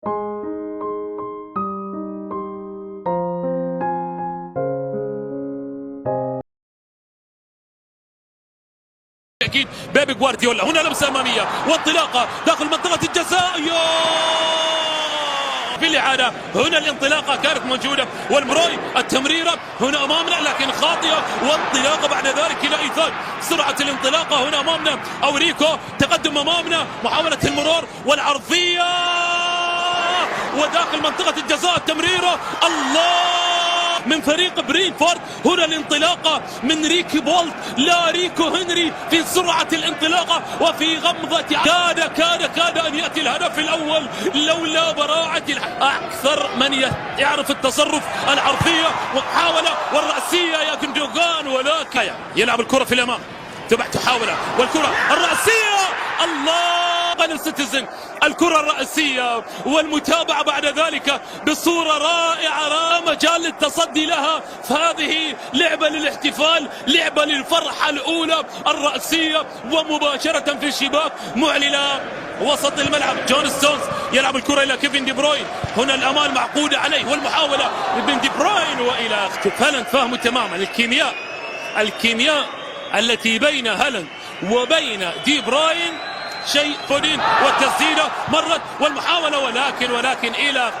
أكيد بيب جوارديولا. هنا لمسة أمامية وانطلاقة داخل منطقة الجزاء في الإعادة. هنا الانطلاقة كانت موجودة والمروي التمريرة هنا أمامنا لكن خاطئة، وانطلاقة بعد ذلك إلى إيثان. سرعة الانطلاقة هنا أمامنا أوريكو، تقدم أمامنا، محاولة المرور والعرضية وداخل منطقة الجزاء التمريرة الله من فريق برينفورد. هنا الانطلاقة من ريكي بولت لا ريكو هنري في سرعة الانطلاقة وفي غمضة كاد أن يأتي الهدف الأول لولا براعة أكثر من يعرف التصرف. العرضية ومحاولة والرأسية يا جندوغان، ولكن يلعب الكرة في الأمام، تبع تحاوله والكرة الرأسية الله السيتيزن. الكرة الرأسية والمتابعة بعد ذلك بصورة رائعة، لا مجال للتصدي لها، فهذه لعبة للاحتفال، لعبة للفرحة الأولى الرأسية ومباشرة في الشباك معلنة وسط الملعب. جون ستونز يلعب الكرة إلى كيفن دي بروين، هنا الأمان معقودة عليه والمحاولة من دي بروين وإلى هالاند. فهموا تماما الكيمياء التي بين هالاند وبين دي بروين شيء فودين، والتسديدة مرت والمحاولة ولكن إلى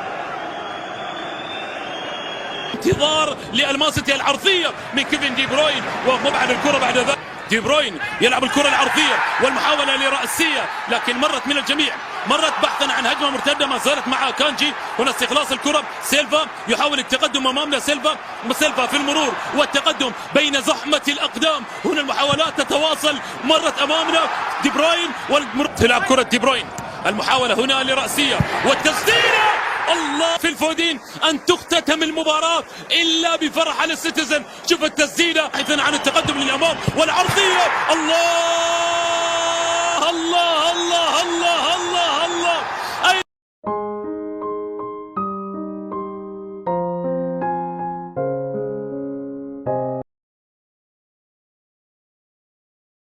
انتظار لألماسة العرضية من كيفن دي بروين ومبعد الكرة بعد ذلك. دي بروين يلعب الكرة العرضية والمحاولة لرأسية لكن مرت من الجميع، مرت بحثا عن هجمة مرتدة ما زالت مع كانجي. هنا استخلاص الكرة، سيلفا يحاول التقدم أمامنا، سيلفا في المرور والتقدم بين زحمة الأقدام. هنا المحاولات تتواصل، مرت أمامنا دي بروين تلعب كرة دي بروين، المحاولة هنا لرأسية والتسديدة الله في الفودين أن تختتم المباراة إلا بفرحة للسيتيزن. شوف التسديدة حيث عن التقدم للأمام والعرضية الله